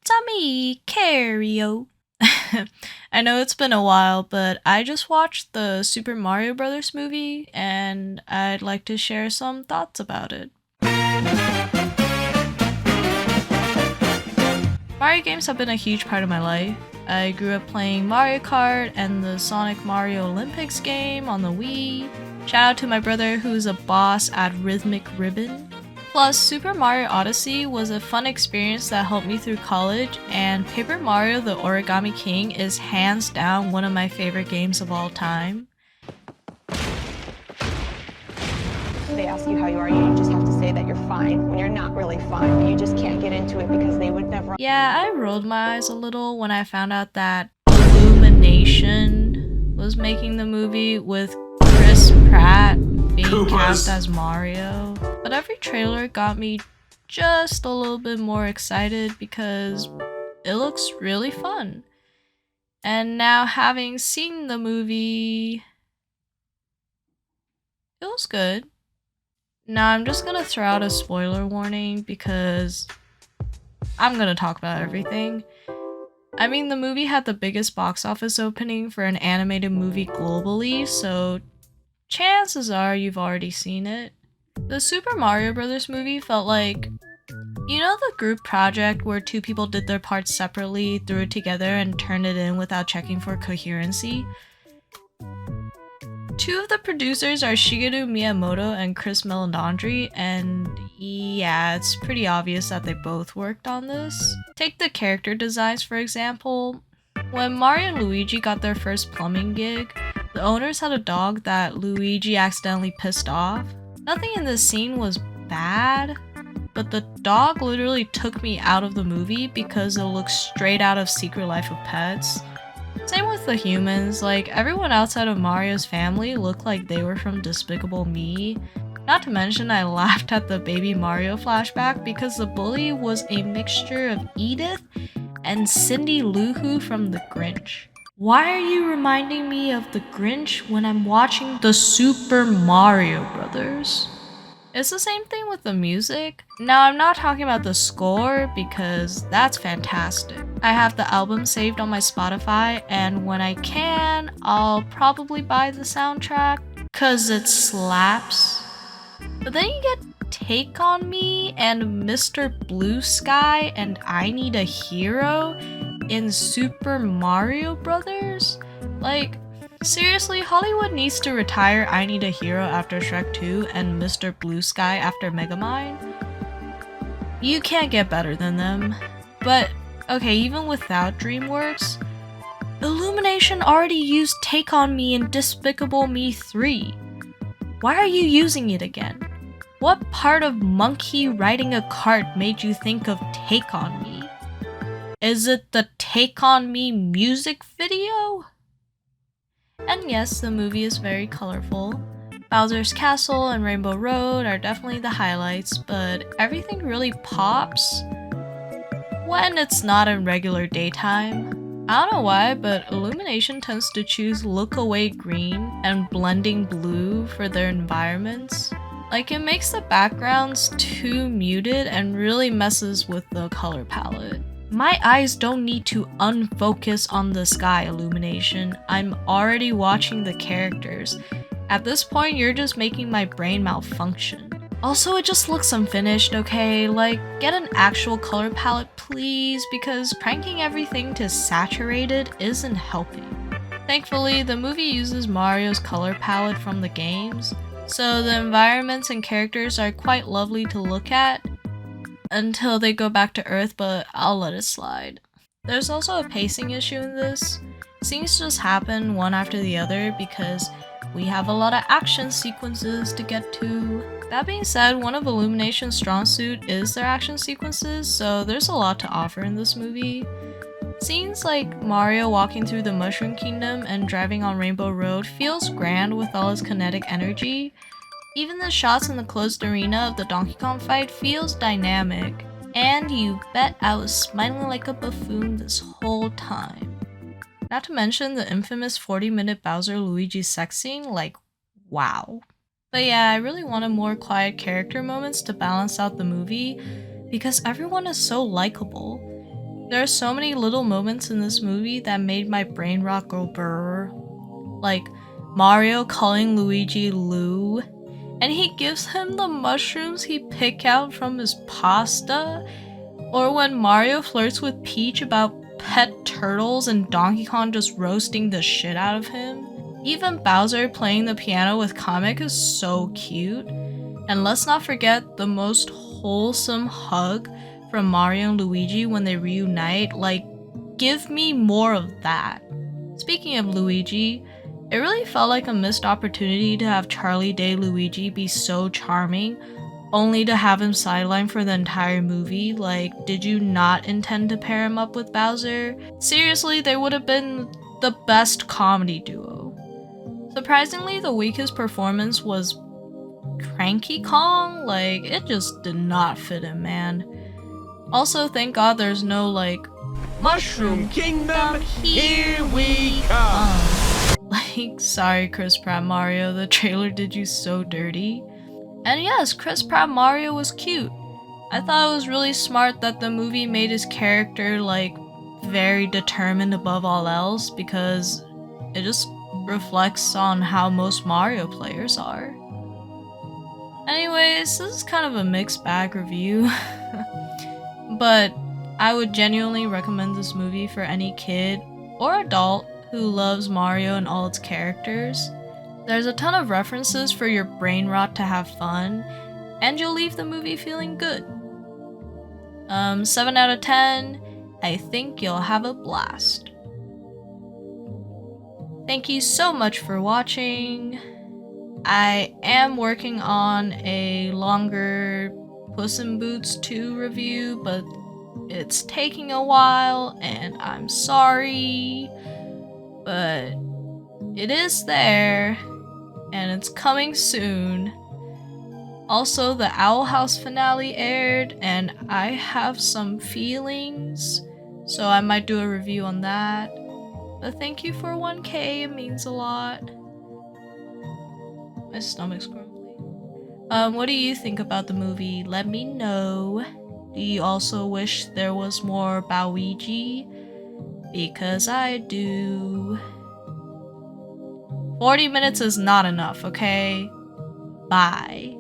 Tommy Cario. I know it's been a while, but I just watched the Super Mario Brothers movie and I'd like to share some thoughts about it. Mario games have been a huge part of my life. I grew up playing Mario Kart and the Sonic Mario Olympics game on the Wii. Shout out to my brother who's a boss at Rhythmic Ribbon. Plus, Super Mario Odyssey was a fun experience that helped me through college, and Paper Mario the Origami King is hands down one of my favorite games of all time. They ask you how you are, you just have to say that you're fine when you're not really fine, but you just can't get into it because they would never. Yeah, I rolled my eyes a little when I found out that Illumination was making the movie with Chris Pratt being cast as Mario. But every trailer got me just a little bit more excited because it looks really fun. And now having seen the movie, it was good. Now I'm just gonna throw out a spoiler warning because I'm gonna talk about everything. I mean, the movie had the biggest box office opening for an animated movie globally, so chances are you've already seen it. The Super Mario Brothers movie felt like, you know, the group project where two people did their parts separately, threw it together, and turned it in without checking for coherency? Two of the producers are Shigeru Miyamoto and Chris Meledandri, and yeah, it's pretty obvious that they both worked on this. Take the character designs for example. When Mario and Luigi got their first plumbing gig, the owners had a dog that Luigi accidentally pissed off. Nothing in this scene was bad, but the dog literally took me out of the movie because it looks straight out of Secret Life of Pets. Same with the humans, like everyone outside of Mario's family looked like they were from Despicable Me. Not to mention I laughed at the Baby Mario flashback because the bully was a mixture of Edith and Cindy Lou Who from The Grinch. Why are you reminding me of The Grinch when I'm watching the Super Mario Brothers? It's the same thing with the music. Now, I'm not talking about the score because that's fantastic. I have the album saved on my Spotify, and when I can, I'll probably buy the soundtrack cause it slaps. But then you get Take On Me and Mr. Blue Sky and I Need a Hero in Super Mario Brothers? Like, seriously, Hollywood needs to retire I Need a Hero after Shrek 2 and Mr. Blue Sky after Megamind. You can't get better than them. But, okay, even without DreamWorks, Illumination already used Take On Me in Despicable Me 3. Why are you using it again? What part of Monkey riding a cart made you think of Take On Me? Is it the Take On Me music video? And yes, the movie is very colorful. Bowser's Castle and Rainbow Road are definitely the highlights, but everything really pops when it's not in regular daytime. I don't know why, but Illumination tends to choose look away green and blending blue for their environments. Like, it makes the backgrounds too muted and really messes with the color palette. My eyes don't need to unfocus on the sky, Illumination. I'm already watching the characters. At this point, you're just making my brain malfunction. Also, it just looks unfinished, okay? Like, get an actual color palette, please, because pranking everything to saturated isn't helping. Thankfully, the movie uses Mario's color palette from the games, so the environments and characters are quite lovely to look at until they go back to Earth, but I'll let it slide. There's also a pacing issue in this. Scenes just happen one after the other because we have a lot of action sequences to get to. That being said, one of Illumination's strong suit is their action sequences, so there's a lot to offer in this movie. Scenes like Mario walking through the Mushroom Kingdom and driving on Rainbow Road feels grand with all his kinetic energy. Even the shots in the closed arena of the Donkey Kong fight feels dynamic. And you bet I was smiling like a buffoon this whole time. Not to mention the infamous 40-minute Bowser Luigi sex scene, like, wow. But yeah, I really wanted more quiet character moments to balance out the movie because everyone is so likable. There are so many little moments in this movie that made my brain rock go brrr. Like Mario calling Luigi Lou, and he gives him the mushrooms he picked out from his pasta. Or when Mario flirts with Peach about pet turtles and Donkey Kong just roasting the shit out of him. Even Bowser playing the piano with Kamek is so cute. And let's not forget the most wholesome hug from Mario and Luigi when they reunite. Like, give me more of that. Speaking of Luigi, it really felt like a missed opportunity to have Charlie Day Luigi be so charming, only to have him sidelined for the entire movie. Like, did you not intend to pair him up with Bowser? Seriously, they would have been the best comedy duo. Surprisingly, the weakest performance was Cranky Kong. Like, it just did not fit him, man. Also, thank God there's no, like, Mushroom Kingdom, here we come! Like, sorry Chris Pratt Mario, the trailer did you so dirty. And yes, Chris Pratt Mario was cute. I thought it was really smart that the movie made his character, like, very determined above all else, because it just reflects on how most Mario players are. Anyways, this is kind of a mixed bag review, but I would genuinely recommend this movie for any kid or adult who loves Mario and all its characters. There's a ton of references for your brain rot to have fun, and you'll leave the movie feeling good. 7 out of 10, I think you'll have a blast. Thank you so much for watching. I am working on a longer Puss in Boots 2 review, but it's taking a while and I'm sorry, but it is there and it's coming soon. Also, the Owl House finale aired and I have some feelings, so I might do a review on that. But thank you for 1K, it means a lot. My stomach's grumbly. What do you think about the movie? Let me know. Do you also wish there was more Boweigi? Because I do. 40 minutes is not enough, okay? Bye.